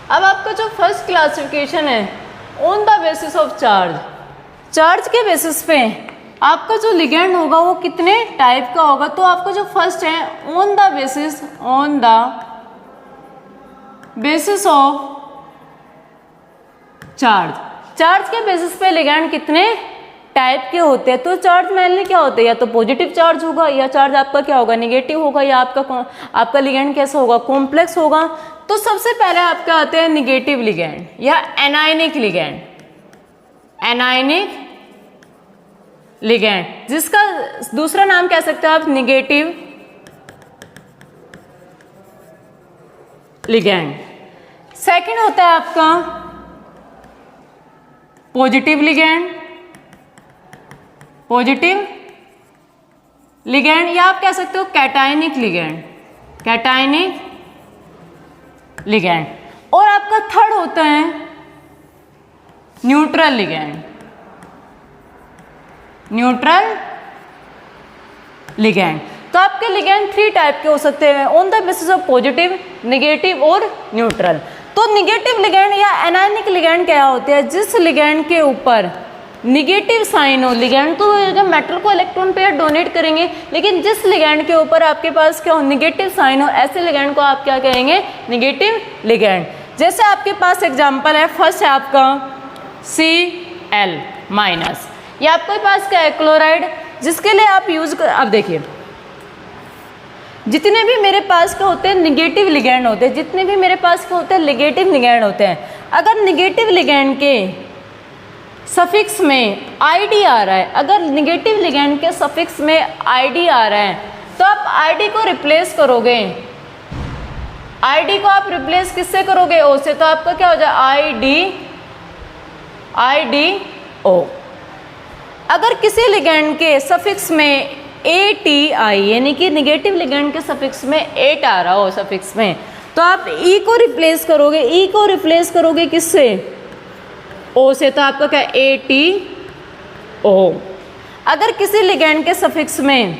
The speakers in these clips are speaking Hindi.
अब आपका जो फर्स्ट क्लासिफिकेशन है on the basis of charge, charge के बेसिस पे आपका जो लिगेंड होगा वो कितने टाइप का होगा। तो आपका जो फर्स्ट है on the basis of charge, charge के बेसिस पे लिगेंड कितने टाइप के होते हैं। तो चार्ज मेनली क्या होते हैं, या तो पॉजिटिव चार्ज होगा या चार्ज आपका क्या होगा नेगेटिव होगा, या आपका लिगेंड कैसा होगा कॉम्प्लेक्स होगा। तो सबसे पहले आपके आते हैं निगेटिव लिगेंड या एनायनिक लिगेंड, एनायनिक लिगेंड जिसका दूसरा नाम कह सकते हो आप निगेटिव लिगेंड। सेकंड होता है आपका पॉजिटिव लिगेंड, पॉजिटिव लिगेंड या आप कह सकते हो कैटायनिक लिगेंड, कैटायनिक लिगेंड। और आपका थर्ड होता है न्यूट्रल लिगेंड, न्यूट्रल लिगेंड। तो आपके लिगेंड 3 टाइप के हो सकते हैं on the basis of positive, negative और न्यूट्रल। तो निगेटिव लिगेंड या एनायनिक लिगेंड क्या होते हैं, जिस लिगेंड के ऊपर निगेटिव साइन हो, लिगेंड तो जब मेटल को इलेक्ट्रॉन पेयर डोनेट करेंगे, लेकिन जिस लिगेंड के ऊपर आपके पास क्या हो निगेटिव साइन हो, ऐसे लिगेंड को आप क्या कहेंगे निगेटिव लिगेंड। जैसे आपके पास एग्जांपल है, फर्स्ट है आपका Cl माइनस, ये आपके पास क्या है क्लोराइड, जिसके लिए आप यूज कर, अब देखिए जितने भी मेरे पास क्या होते हैं निगेटिव लिगेंड होते हैं, जितने भी मेरे पास क्या होते हैं निगेटिव लिगेंड होते हैं, अगर निगेटिव लिगेंड के सफिक्स में आईडी आ रहा है, अगर निगेटिव लिगेंड के सफिक्स में आईडी आ रहा है, तो आप आईडी को रिप्लेस करोगे, आईडी को आप रिप्लेस किससे करोगे ओ से, तो आपका क्या हो जाए आईडी ओ। अगर किसी लिगेंड के सफिक्स में एटी आई यानी कि निगेटिव लिगेंड के सफिक्स में 8 आ रहा हो सफिक्स में, तो आप ई को रिप्लेस करोगे, ई को रिप्लेस करोगे किससे ओ से, तो आपका क्या ATO। अगर किसी लिगेंड के सफिक्स में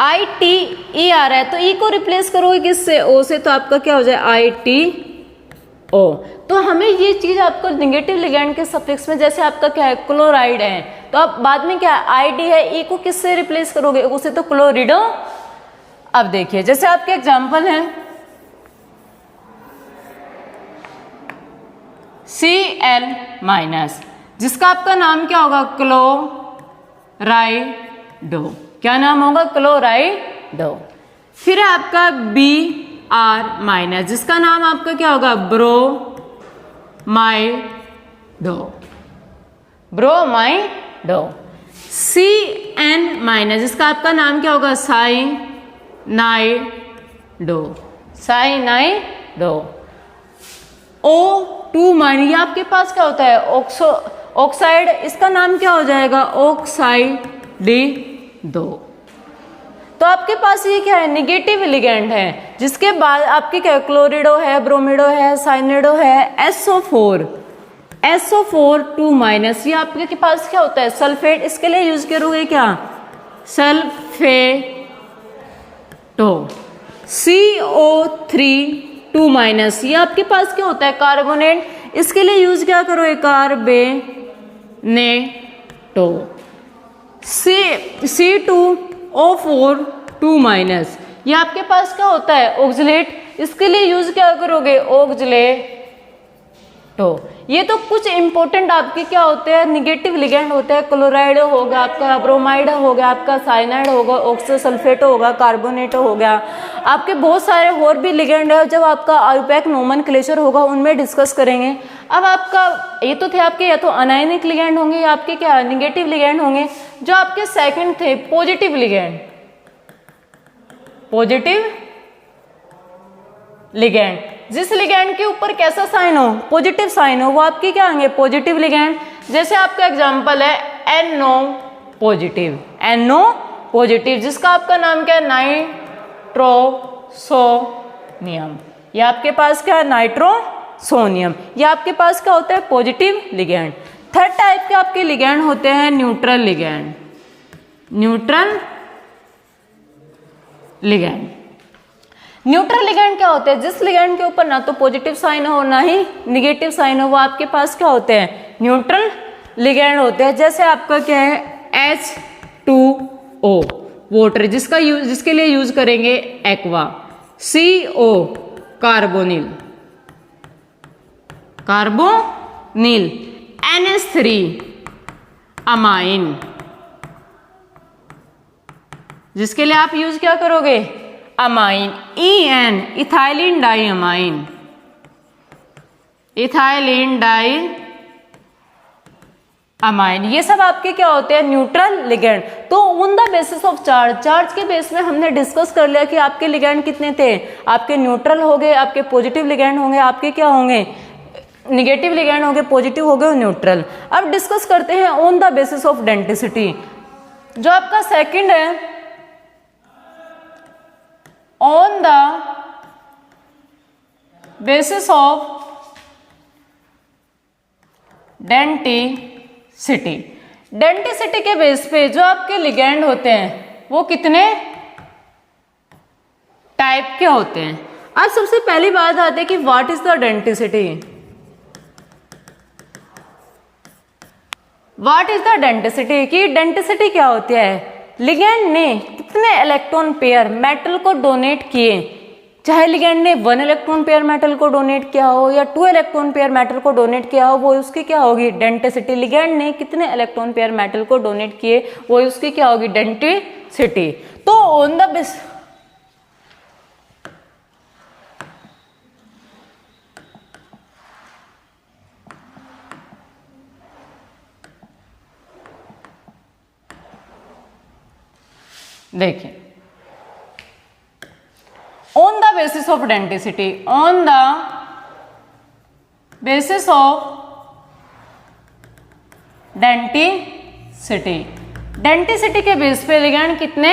ITE आ रहा है, तो ई को रिप्लेस करोगे किससे ओ से, तो आपका क्या हो जाए ITO। तो हमें ये चीज आपको निगेटिव लिगेंड के सफिक्स में, जैसे आपका क्या है क्लोराइड है, तो आप बाद में क्या आईडी है, ई को किससे रिप्लेस करोगे उसे, तो क्लोरिडो। अब देखिए जैसे आपके एग्जांपल है Cl माइनस, जिसका आपका नाम क्या होगा क्लोराइडो, क्या नाम होगा क्लोराइडो। फिर है आपका Br माइनस, जिसका नाम आपका क्या होगा ब्रोमाइडो, ब्रोमाइडो। Cn माइनस, जिसका आपका नाम क्या होगा साइनाइडो, साइनाइडो। O2 माइनस, ये आपके पास क्या होता है ऑक्साइड, इसका नाम क्या हो जाएगा ऑक्साइडो। तो आपके पास ये क्या है निगेटिव लिगेंड है, जिसके बाद आपके क्या क्लोरिडो है, ब्रोमिडो है, साइनिडो है, SO4 2 माइनस, ये आपके पास क्या होता है सल्फेट, इसके लिए यूज करोगे क्या सल्फेटो। CO3 2 माइनस, ये आपके पास क्या होता है कार्बोनेट, इसके लिए यूज क्या करोगे कार्बेनेटो। C2O4 2 माइनस, ये आपके पास क्या होता है ऑक्सलेट, इसके लिए यूज क्या करोगे ऑक्सलेटो। ये तो कुछ इंपॉर्टेंट आपके क्या होते हैं निगेटिव लिगेंड होते हैं, क्लोराइड होगा आपका, ब्रोमाइड हो गया आपका, साइनाइड होगा, ऑक्सोसल्फेट होगा, कार्बोनेटो हो गया। आपके बहुत सारे और भी लिगेंड है, जब आपका आईयूपैक नोमेनक्लेचर होगा उनमें डिस्कस करेंगे। अब आपका ये तो थे आपके या तो अनायनिक लिगेंड होंगे या आपके क्या निगेटिव लिगेंड होंगे। जो आपके सेकंड थे पॉजिटिव लिगेंड, पॉजिटिव लिगेंड, जिस लिगेंड के ऊपर कैसा साइन हो पॉजिटिव साइन हो, वो आपके क्या होंगे पॉजिटिव लिगेंड। जैसे आपका एग्जांपल है NO पॉजिटिव, NO पॉजिटिव, जिसका आपका नाम क्या है नाइट्रोसोनियम, ये आपके पास क्या है नाइट्रोसोनियम, ये आपके पास क्या होता है पॉजिटिव लिगेंड। थर्ड टाइप के आपके लिगेंड होते हैं neutral ligand, neutral ligand. Neutral ligand क्या होते हैं? जिस लिगैंड के ऊपर ना तो पॉजिटिव साइन हो ना ही निगेटिव साइन हो, वो आपके पास क्या होते हैं? न्यूट्रल लिगैंड होते हैं। जैसे आपका क्या है H2O वाटर, जिसके लिए यूज करेंगे aqua, CO carbonyl, NH3 amine, जिसके लिए आप यूज क्या करोगे? Amine, EN ethylene die amine, ethylene die amine, ये सब आपके क्या होते हैं? Neutral ligand. तो on the basis of charge के बेस में हमने डिस्कस कर लिया कि आपके लिगैंड कितने थे, आपके न्यूट्रल हो गए, आपके पॉजिटिव लिगैंड होंगे, आपके क्या होंगे? निगेटिव लिगैंड हो गए, पॉजिटिव हो गए और न्यूट्रल। अब डिस्कस करते हैं on the basis of density. जो आपका सेकंड है, on the basis of denticity. Denticity के बेस पे जो आपके लिगैंड होते हैं वो कितने टाइप के होते हैं? आज सबसे पहली बात आती है कि what is the denticity. What is the denticity, कि डेंटिसिटी क्या होती है? लिगैंड ने कितने इलेक्ट्रॉन पेयर मेटल को डोनेट किए, चाहे लिगैंड ने 1 इलेक्ट्रॉन पेयर मेटल को डोनेट किया हो या 2 इलेक्ट्रॉन पेयर मेटल को डोनेट किया हो, वो उसकी क्या होगी? डेंटिसिटी। लिगैंड ने कितने इलेक्ट्रॉन पेयर मेटल को डोनेट किए, वो उसकी क्या होगी? डेंटिसिटी। तो ऑन द बेस देखिए, on the basis of denticity, on the basis of denticity, denticity के बेस पे लिगैंड कितने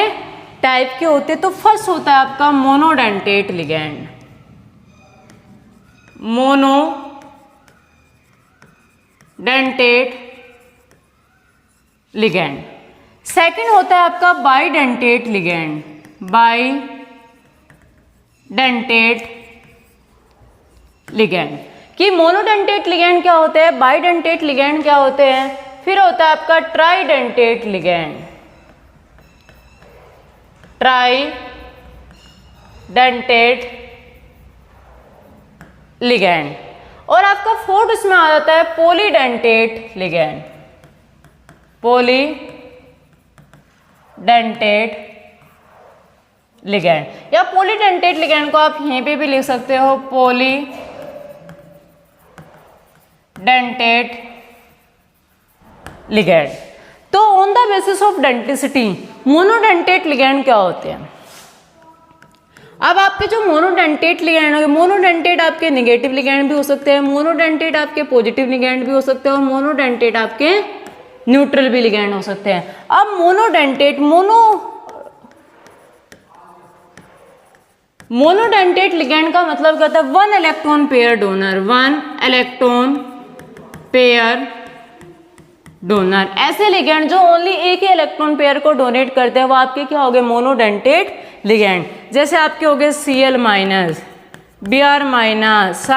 टाइप के होते हैं? तो फर्स्ट होता है आपका monodentate ligand, monodentate ligand. Second होता है आपका बाइडेंटेट लिगैंड, बाइडेंटेट लिगैंड। कि मोनोडेंटेट लिगैंड क्या होते हैं, बाइडेंटेट लिगैंड क्या होते हैं, फिर होता है आपका ट्राइडेंटेट लिगैंड, ट्राइडेंटेट लिगैंड। और आपका फोर्थ इसमें आ जाता है पॉलीडेंटेट लिगैंड, पॉलीडेंटेट लिगैंड। या पॉलीडेंटेट लिगैंड को आप यहीं पे भी लिख सकते हो, पॉलीडेंटेट लिगैंड। तो on the basis of denticity monodentate ligand क्या होते हैं? अब आपके जो मोनोडेंटेट लिगैंड होंगे, मोनोडेंटेट आपके नेगेटिव लिगैंड भी हो सकते हैं, मोनोडेंटेट आपके पॉजिटिव लिगैंड भी हो सकते हैं और मोनोडेंटेट आपके न्यूट्रल भी लिगैंड हो सकते हैं। अब मोनोडेंटेट लिगैंड का मतलब क्या होता है? 1 electron pair donor, 1 electron pair donor. ऐसे लिगैंड जो ओनली एक ही इलेक्ट्रॉन पेयर को डोनेट करते हैं वो आपके क्या हो गए? Monodentate ligand. जैसे आपके हो गए Cl minus, Br minus,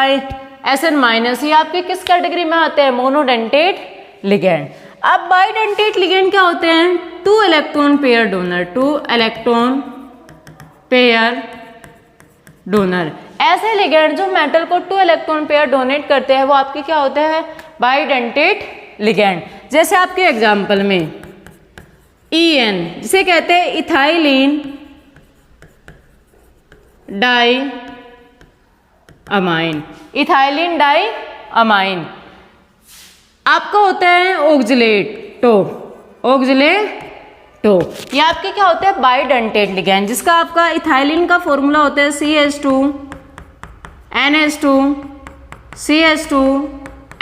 Sn minus, ये आपके किस कैटेगरी में आते हैं? Monodentate ligand. अब बाइडेंटेट लिगैंड क्या होते हैं? 2 electron pair donor, 2 electron pair donor. ऐसे लिगैंड जो मेटल को 2 इलेक्ट्रॉन पेयर डोनेट करते हैं वो आपके क्या होते हैं? Bidentate ligand. जैसे आपके एग्जाम्पल में EN जिसे कहते हैं ethylene die amine, ethylene die amine. आपका होता है ऑक्जिलेटो, ऑक्जिलेटो। ये आपके क्या होते हैं? बाइडेंटेट लिगैंड, जिसका आपका इथाइलिन का फॉर्मूला होता है CH2 NH2 CH2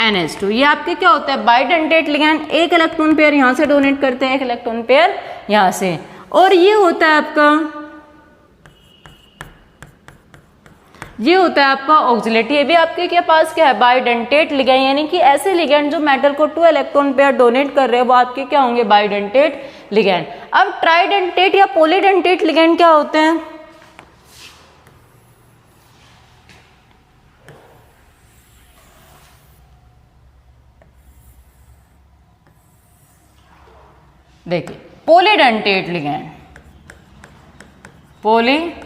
NH2। ये आपके क्या होता है? Bidentate ligand. एक इलेक्ट्रॉन पेयर यहां से डोनेट करते हैं, एक इलेक्ट्रॉन पेयर यहां से। और ये होता है आपका, ये होता है आपका ऑक्जिलेट। ये भी आपके के पास क्या है? Bidentate ligand. यानी कि ऐसे लिगैंड जो मेटल को 2 इलेक्ट्रॉन पेयर डोनेट कर रहे हैं वो आपके क्या होंगे? Bidentate ligand. अब ट्राइडेंटेट या पॉलीडेंटेट लिगैंड क्या होते हैं? देखिए polydentate ligand, polydentate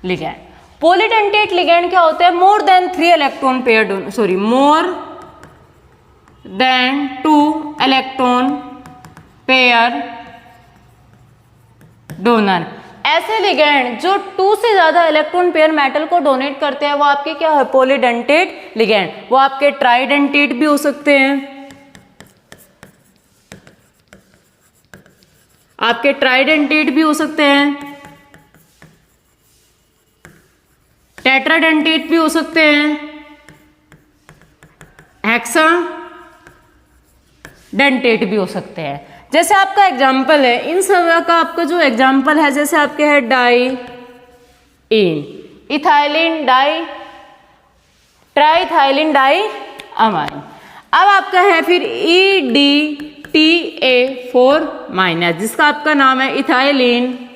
ligand. Polydentate ligand क्या होता है? More than 3 electron pair, sorry more than 2 electron pair donor. ऐसे लिगैंड जो 2 से ज्यादा इलेक्ट्रॉन पेयर मेटल को डोनेट करते हैं वो आपके क्या है? Polydentate ligand. वो आपके ट्राइडेंटेट भी हो सकते हैं, आपके ट्राइडेंटेट भी हो सकते हैं, टेट्राडेंटेट भी हो सकते हैं, हेक्साडेंटेट भी हो सकते हैं। जैसे आपका एग्जाम्पल है, इन सब का आपका जो एग्जाम्पल है, जैसे आपके है dien, ethylene di, triethylene diamine. अब आपका है फिर EDTA4- जिसका आपका नाम है ethylene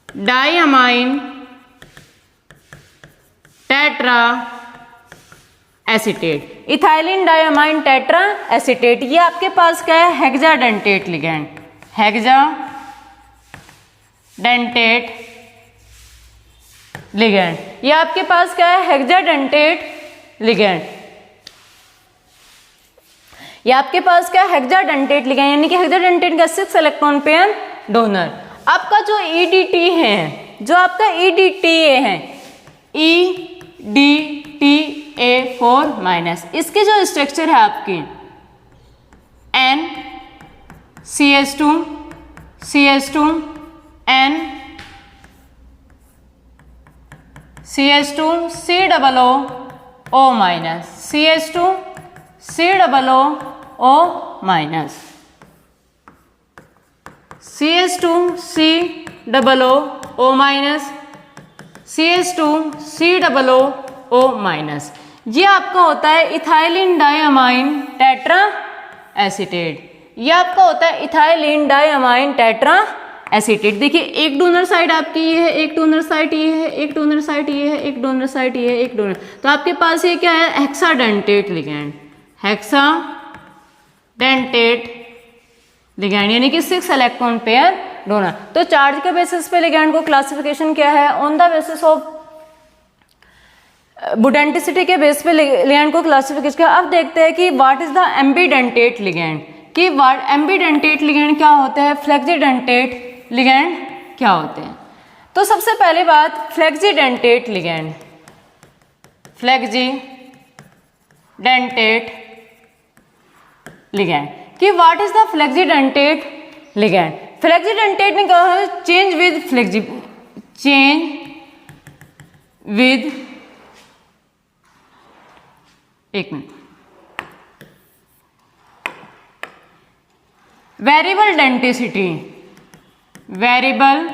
die amine tetra acetate. Ethylene diamine tetra acetate, ये आपके पास क्या है? Hexadentate ligand, hexadentate ligand. ये आपके पास क्या है? Hexadentate ligand. ये आपके पास क्या है? हेक्साडेंटेट लिगैंड, यानी कि हेक्साडेंटेट का 6 इलेक्ट्रॉन पेयर डोनर। आपका जो EDT है, जो आपका EDTA है, EDTA4-, इसकी जो स्ट्रक्चर है आपकी NCH2 CH2 N CH2 COO CH2 COO CH2 COO CH2 COO-। ये आपका होता है इथाइलिन डाइअमाइन टेट्रा एसीटेट। ये आपका होता है इथाइलिन डाइअमाइन टेट्रा एसीटेट। देखिए एक डोनर साइड आपकी ये है, एक डोनर साइड ये है, एक डोनर साइड ये है, एक डोनर साइड ये है, एक डोनर, तो आपके पास ये क्या है? हेक्साडेंटेट लिगैंड, हेक्साडेंटेट लिगैंड, यानी कि 6 इलेक्ट्रॉन पेयर डोनर। तो चार्ज के बेसिस पे लिगैंड को क्लासिफिकेशन क्या है? ऑन द बेसिस ऑफ बुडेंटिसिटी के बेस पे लिगैंड को क्लासिफिकेशन किया। अब देखते हैं कि what is the ambidentate ligand, कि एम्बीडेंटेट लिगैंड क्या होते हैं, फ्लेक्सीडेंटेट लिगैंड क्या होते हैं। तो सबसे पहली बात फ्लेक्सीडेंटेट लिगैंड, फ्लेक्सीडेंटेट लिगैंड, कि व्हाट इज द फ्लेक्सीडेंटेट लिगैंड। फ्लेक्सीडेंटेट ने कहा है चेंज विद एक minute, variable density, variable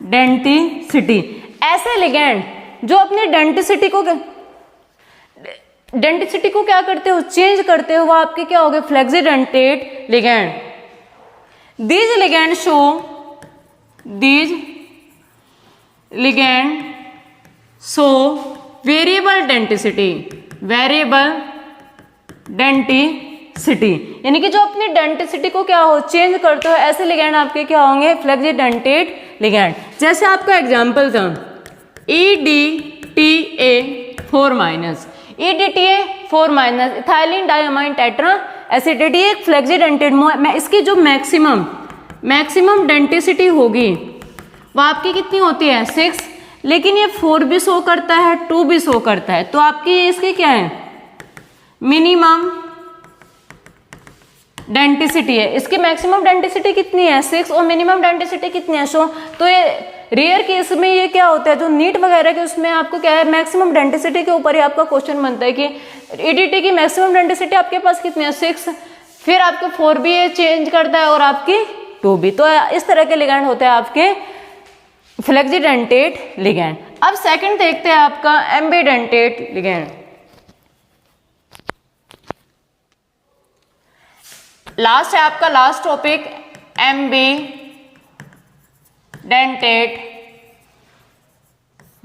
density. ऐसे लिगैंड जो अपनी डेंसिटी को क्या करते हो? चेंज करते हो, वो आपके क्या हो गए? फ्लेक्सीडेंटेट ligand. These ligands show variable denticity, यानी कि जो अपनी डेंटिसिटी को क्या हो? चेंज करते हो, ऐसे लिगैंड आपके क्या होंगे? फ्लेक्सीडेंटेट लिगैंड। जैसे आपका एग्जांपल था EDTA4-, EDTA4-, ethylene diamine tetra acetate, ये एक फ्लेक्सीडेंटेट, इसकी जो मैक्सिमम डेंटिसिटी होगी वो आपकी कितनी होती है? 6, लेकिन ये 4 भी शो करता है, 2 भी शो करता है, तो आपकी इसकी क्या है? मिनिमम डेंटिसिटी है। इसकी मैक्सिमम डेंटिसिटी कितनी है? 6, और मिनिमम डेंटिसिटी कितनी है? शो। तो ये रेयर केस में ये क्या होता है, जो नीट वगैरह के उसमें आपको क्या है? मैक्सिमम डेंटिसिटी के ऊपर ही आपका क्वेश्चन बनता है कि EDT की मैक्सिमम डेंटिसिटी आपके पास कितनी है? 6, फिर आपके 4 भी ये चेंज करता है और आपकी 2 भी। तो इस तरह के लिगैंड होते हैं आपके फ्लेक्सीडेंटेट लिगैंड। अब सेकंड देखते हैं आपका एम्बीडेंटेट लिगैंड। लास्ट है आपका लास्ट टॉपिक एम्बीडेंटेट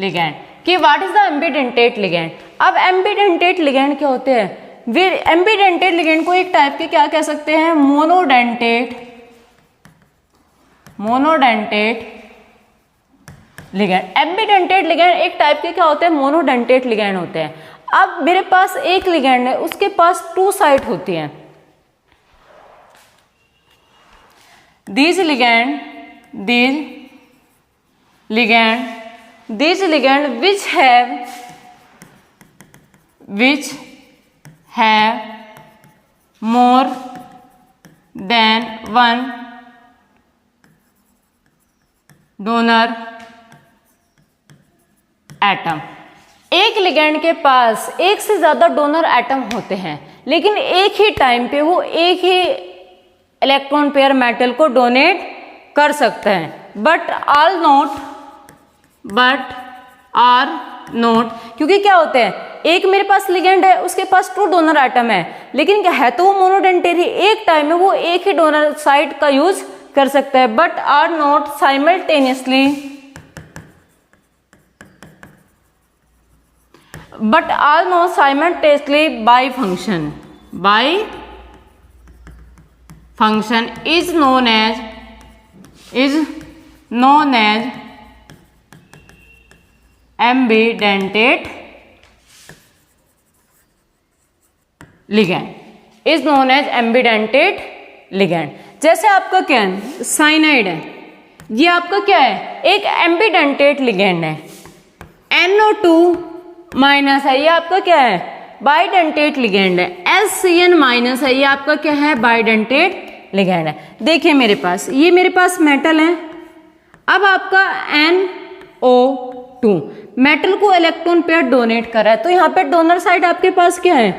लिगैंड, कि what is the ambidentate ligand. अब एम्बीडेंटेट लिगैंड क्या होते हैं? एम्बीडेंटेट लिगेंड को एक टाइप के क्या कह सकते हैं, मोनोडेंटेट लिगेंड। एम्बीडेंटेट लिगेंड एक टाइप के क्या होते हैं, मोनोडेंटेट लिगेंड होते हैं। अब मेरे पास एक लिगेंड है, उसके पास 2 साइट होती हैं। These ligand which have more than one donor atom. एक लिगेंड के पास एक से ज्यादा डोनर एटम होते हैं, लेकिन एक ही टाइम पे वो एक ही इलेक्ट्रॉन पेयर मेटल को डोनेट कर सकते हैं, बट आर नोट, क्योंकि क्या होते हैं, एक मेरे पास लिगेंड है, उसके पास 2 डोनर एटम है, लेकिन क्या है तो वो मोनोडेंटेट ही, एक टाइम में वो एक ही डोनर साइट का यूज कर सकता है, but are not simultaneously by function is known as ambidentate ligand. जैसे आपका क्या है, साइनाइड है, ये आपका क्या है, एक एम्बीडेंटेट लिगेंड है। NO2- है, ये आपका क्या है, बाइडेंटेट लिगेंड है। SCN- है, ये आपका क्या है, बाइडेंटेट लिगेंड है। देखिए मेरे पास मेटल है। अब आपका NO2 मेटल को इलेक्ट्रॉन पेयर डोनेट कर रहा है, तो यहाँ पे डोनर साइड आपके पास क्या है,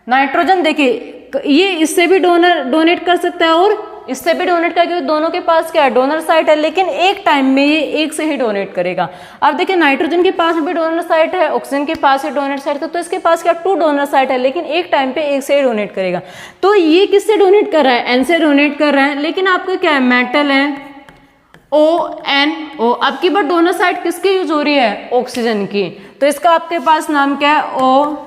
नाइट्रोजन। देखिए ये इससे भी डोनेट कर सकता है और इससे भी डोनेट कर, क्योंकि दोनों के पास क्या है, डोनर साइट है, लेकिन एक टाइम में ये एक से ही डोनेट करेगा। अब देखिए नाइट्रोजन के पास भी डोनर साइट है, ऑक्सीजन के पास ही डोनर साइट है, तो इसके पास क्या 2 डोनर साइट है, लेकिन एक टाइम पे एक से ही डोनेट करेगा। तो ये किससे डोनेट कर रहा है, N से डोनेट कर रहा है, लेकिन आपका क्या है, मेटल है ONO। अब की बार डोनर साइट किसकी यूज हो रही है, ऑक्सीजन की, तो इसका आपके पास नाम क्या है, O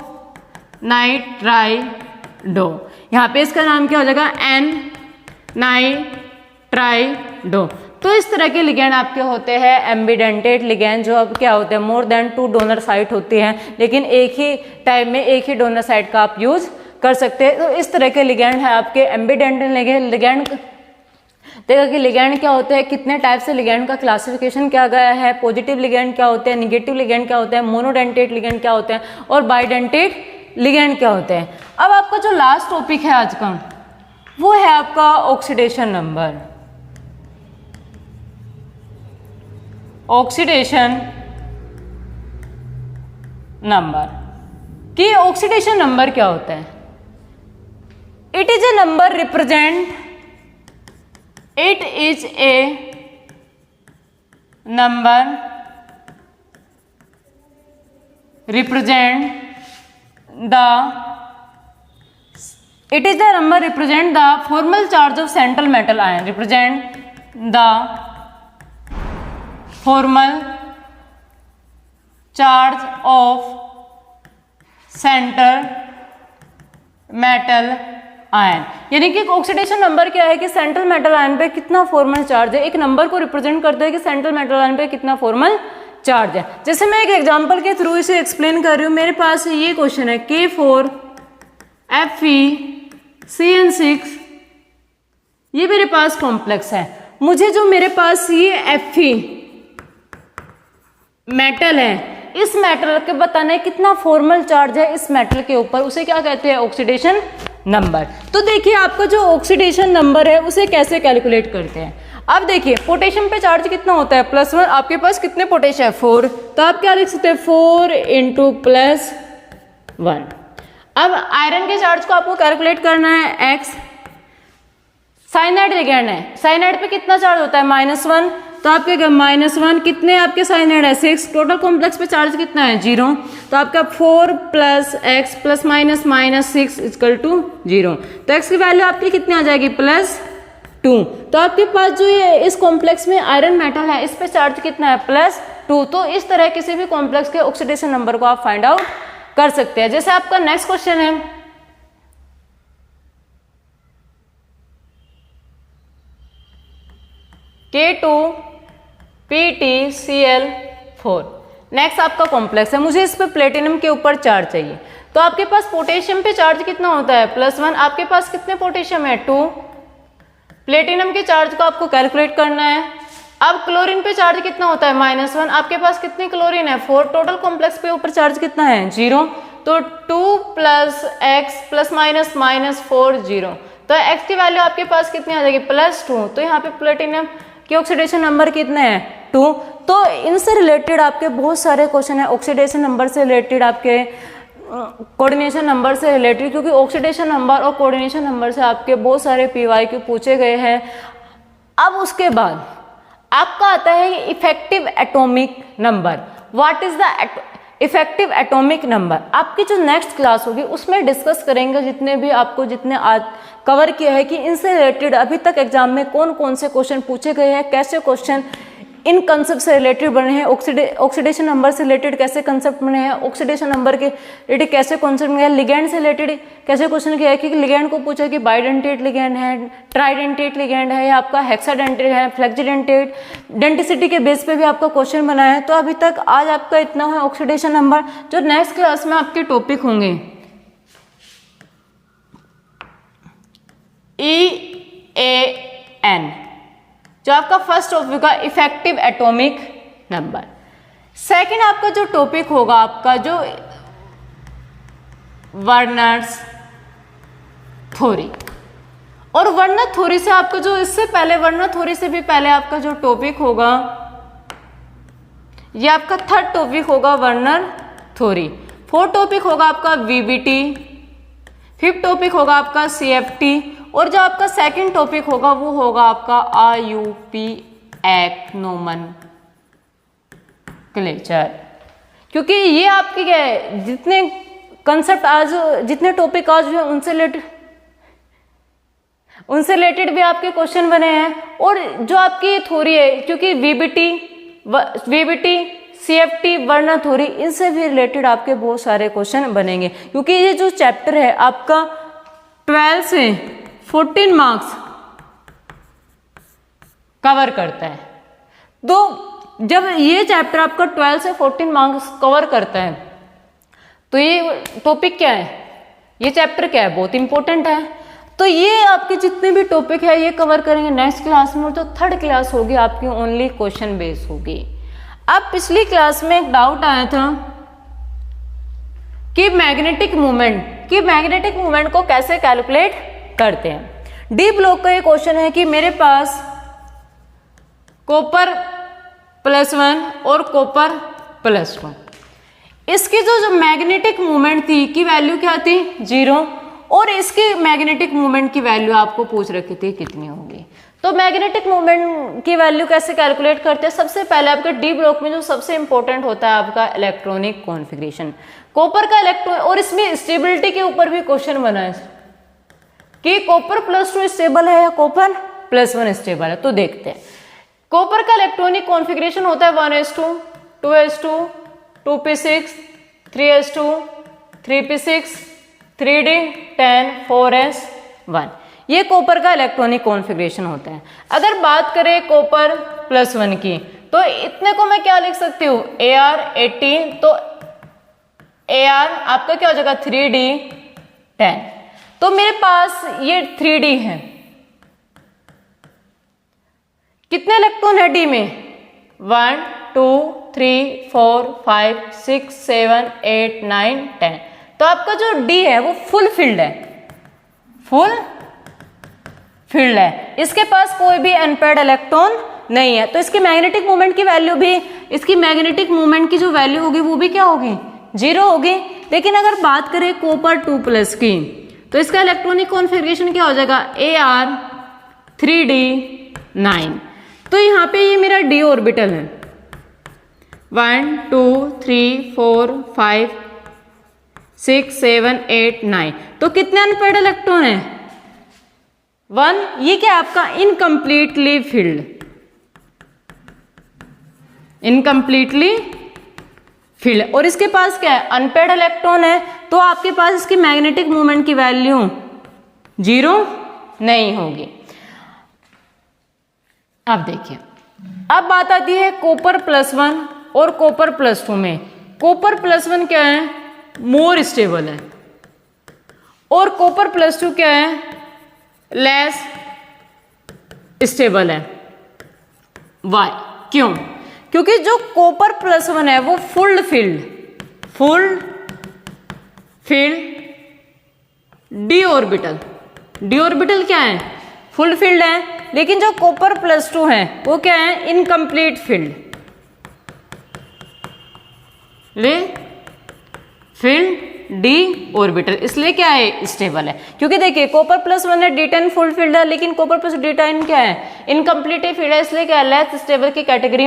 नाइट्राइडो। यहाँ पे इसका नाम क्या हो जाएगा, N नाइट्राइडो। तो इस तरह के लिगेंड आपके होते हैं एम्बीडेंटेट लिगेंड, जो अब क्या होते हैं, मोर देन 2 डोनर साइट होती हैं, लेकिन एक ही टाइम में एक ही डोनर साइट का आप यूज कर सकते हैं। तो इस तरह के लिगेंड है आपके एम्बीडेंटेट लिगेंड। देखा कि लिगेंड क्या होते हैं, कितने टाइप से लिगेंड का क्लासिफिकेशन किया गया है, पॉजिटिव लिगेंड क्या होते हैं, निगेटिव लिगेंड क्या होते हैं, मोनोडेंटेट लिगेंड क्या होते हैं और बाइडेंटेट लिगेंड क्या होते हैं। अब आपका जो लास्ट टॉपिक है आज का, वो है आपका ऑक्सीडेशन नंबर। कि ऑक्सीडेशन नंबर क्या होता है। It is a number represent the formal charge of central metal ion. Represent the formal charge of central metal ion. यानी कि ऑक्सीडेशन नंबर क्या है कि सेंट्रल मेटल आयन पे कितना फॉर्मल चार्ज है, एक नंबर को रिप्रेजेंट करता है कि सेंट्रल मेटल आयन पे कितना फॉर्मल चार्ज है। जैसे मैं एक एग्जांपल के थ्रू इसे एक्सप्लेन कर रही हूँ। मेरे पास ये क्वेश्चन है K4FeCN6, ये मेरे पास कॉम्प्लेक्स है। मुझे जो मेरे पास ये Fe मेटल है, इस मेटल के बताना है कितना फॉर्मल चार्ज है इस मेटल के ऊपर, उसे क्या कहते हैं, ऑक्सीडेशन नंबर। तो देखिए आपका जो ऑक्सीडेशन नंबर है उसे कैसे कैलकुलेट करते हैं। अब देखिए पोटेशियम पे चार्ज कितना होता है, +1। आपके पास कितने पोटेशियम है, 4, तो आप क्या लिख सकते हैं, 4 × +1। अब आयरन के चार्ज को आपको कैलकुलेट करना है, x। साइनाइड लिगेंड है, साइनाइड पे कितना चार्ज होता है, -1, तो आपके क्या -1, कितने आपके साइनाइड है, 6। टोटल कॉम्प्लेक्स पे चार्ज कितना है, 0, तो आपका 4 + x + -6 = 0। तो x की वैल्यू आपकी कितनी आ जाएगी, +2। तो आपके पास जो ये इस कॉम्प्लेक्स में आयरन मेटल है, इस पे चार्ज कितना है, +2। तो इस तरह किसी भी कॉम्प्लेक्स के ऑक्सीडेशन नंबर को आप फाइंड आउट कर सकते हैं। जैसे आपका नेक्स्ट क्वेश्चन है K2PtCl4। नेक्स्ट आपका कॉम्प्लेक्स है, मुझे इस पे प्लेटिनम के ऊपर चार्ज चाहिए। तो आपके पास पोटेशियम पे चार्ज कितना होता है +1, आपके पास कितने पोटेशियम है 2। प्लेटिनम के चार्ज को आपको कैलकुलेट करना है। अब क्लोरीन पे चार्ज कितना होता है -1, आपके पास कितनी क्लोरीन है 4। टोटल कॉम्प्लेक्स पे ऊपर चार्ज कितना है 0। तो 2 + x ± -4 0। तो x की वैल्यू आपके पास कितनी आ जाएगी +2। तो यहाँ पे प्लेटिनम की ऑक्सीडेशन नंबर कितने हैं 2। तो इनसे रिलेटेड आपके बहुत सारे क्वेश्चन है, ऑक्सीडेशन नंबर से रिलेटेड, आपके कोऑर्डिनेशन नंबर से रिलेटेड, क्योंकि ऑक्सीडेशन नंबर और कोऑर्डिनेशन नंबर से आपके बहुत सारे PYQ पूछे गए हैं। अब उसके बाद आपका आता है effective atomic number. What is the effective atomic number. आपकी जो नेक्स्ट क्लास होगी उसमें डिस्कस करेंगे जितने आज कवर किया है कि इनसे रिलेटेड अभी तक एग्जाम में कौन कौन से क्वेश्चन पूछे गए हैं, कैसे क्वेश्चन इन कंसेप्ट से रिलेटेड बने हैं, ऑक्सीडेशन नंबर से रिलेटेड कैसे कंसेप्ट बने हैं, ऑक्सीडेशन नंबर के रिलेटेड कैसे कॉन्सेप्ट बने हैं, लिगैंड से रिलेटेड कैसे क्वेश्चन किया है कि लिगैंड को पूछा कि बाइडेंटेट लिगैंड है, ट्राइडेंटेट लिगैंड है, या आपका हेक्साडेंटेट है, फ्लेक्सीडेंटेट, डेंटिसिटी के बेस पे भी आपका क्वेश्चन बना है। तो अभी तक आज आपका इतना है ऑक्सीडेशन नंबर। जो नेक्स्ट क्लास में आपके टॉपिक होंगे EAN, जो आपका फर्स्ट टॉपिक है इफेक्टिव एटॉमिक नंबर। सेकंड आपका जो टॉपिक होगा आपका जो वर्नर्स थ्योरी। और वर्नर थ्योरी से आपका जो इससे पहले वर्नर थ्योरी से भी पहले आपका जो टॉपिक होगा ये आपका थर्ड टॉपिक होगा वर्नर थ्योरी। फोर्थ टॉपिक होगा आपका VBT, फिफ्थ टॉपिक होगा आपका CFT, और जो आपका सेकंड टॉपिक होगा वो होगा आपका IUP एक्ट नोमेनक्लेचर। क्योंकि ये आपके क्या है, जितने कंसेप्ट आज, जितने टॉपिक आज हुए उनसे रिलेटेड भी आपके क्वेश्चन बने हैं। और जो आपकी थ्योरी है, क्योंकि VBT CFT वर्नर थ्योरी, इनसे भी रिलेटेड आपके बहुत सारे क्वेश्चन बनेंगे। क्योंकि ये जो चैप्टर है आपका 12 से 14 मार्क्स कवर करता है। तो जब ये चैप्टर आपका 12 से 14 मार्क्स कवर करता है तो ये टॉपिक क्या है, ये चैप्टर क्या है, बहुत इंपॉर्टेंट है। तो ये आपके जितने भी टॉपिक है ये कवर करेंगे नेक्स्ट क्लास में। और जो थर्ड क्लास होगी आपकी ओनली क्वेश्चन बेस होगी। अब पिछली क्लास में एक डाउट आया था कि मैग्नेटिक मूवमेंट को कैसे कैलकुलेट करते हैं। डी ब्लॉक का ये क्वेश्चन है कि मेरे पास कॉपर +1 और कॉपर +1, इसकी जो मैग्नेटिक मूवमेंट थी की वैल्यू क्या थी 0, और इसकी मैग्नेटिक मूवमेंट की वैल्यू आपको पूछ रखी थी कितनी होगी। तो मैग्नेटिक मूवमेंट की वैल्यू कैसे कैलकुलेट करते हैं। सबसे पहले आपका डी ब्लॉक में जो सबसे इंपॉर्टेंट होता है आपका इलेक्ट्रॉनिक कॉन्फ़िगरेशन, कॉपर का इलेक्ट्रॉन। और इसमें स्टेबिलिटी के ऊपर भी क्वेश्चन बना है कि कॉपर +2 स्टेबल है या कॉपर +1 स्टेबल है। तो देखते हैं, कॉपर का इलेक्ट्रॉनिक कॉन्फ़िगरेशन होता है 1s2 2s2 2p6 3s2 3p6 3d10 4s1, ये कॉपर का इलेक्ट्रॉनिक कॉन्फ़िगरेशन होता है। अगर बात करें कॉपर +1 की, तो इतने को मैं क्या लिख सकती हूँ Ar18, तो Ar आपका क्या हो जाएगा 3d10। तो मेरे पास ये 3d है, कितने इलेक्ट्रॉन है डी में 1 2 3 4 5 6 7 8 9 10। तो आपका जो डी है वो फुल फील्ड है, इसके पास कोई भी अनपेयर्ड इलेक्ट्रॉन नहीं है। तो इसकी मैग्नेटिक मोमेंट की वैल्यू भी, इसकी मैग्नेटिक मोमेंट की जो वैल्यू होगी वो भी क्या होगी 0 होगी। लेकिन अगर बात करें कॉपर 2+ की, तो इसका इलेक्ट्रॉनिक कॉन्फ़िगरेशन क्या हो जाएगा Ar3d9। तो यहाँ पे ये मेरा d ऑर्बिटल है 1 2 3 4 5 6 7 8 9। तो कितने अनपेयर्ड इलेक्ट्रॉन है 1। ये क्या आपका इनकम्प्लीटली फील्ड, और इसके पास क्या है अनपेयर्ड इलेक्ट्रॉन है। तो आपके पास इसकी मैग्नेटिक मोमेंट की वैल्यू 0 नहीं होगी। अब देखिए, अब बात आती है कॉपर +1 और कॉपर +2 में। कॉपर +1 क्या है, मोर स्टेबल है, और कॉपर +2 क्या है, लेस स्टेबल है। वाई, क्यों? क्योंकि जो कॉपर +1 है वो फुल फील्ड डी ऑर्बिटल क्या है, फुल फील्ड है। लेकिन जो कॉपर +2 है वो क्या है, इनकम्प्लीट फील्ड डी ऑर्बिटल, इसलिए क्या है, स्टेबल है। क्योंकि देखिए कॉपर +1 है, D10 फुल फील्ड है, लेकिन कॉपर +D10 क्या है, इनकम्प्लीट फील्ड है, इसलिए क्या है, लेस स्टेबल की कैटेगरी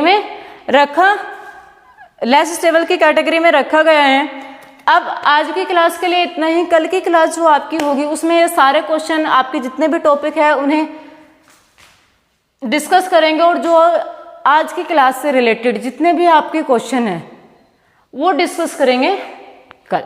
में रखा गया है। अब आज की क्लास के लिए इतना ही। कल की क्लास जो आपकी होगी उसमें ये सारे क्वेश्चन, आपके जितने भी टॉपिक है उन्हें डिस्कस करेंगे, और जो आज की क्लास से रिलेटेड जितने भी आपके क्वेश्चन हैं वो डिस्कस करेंगे कल।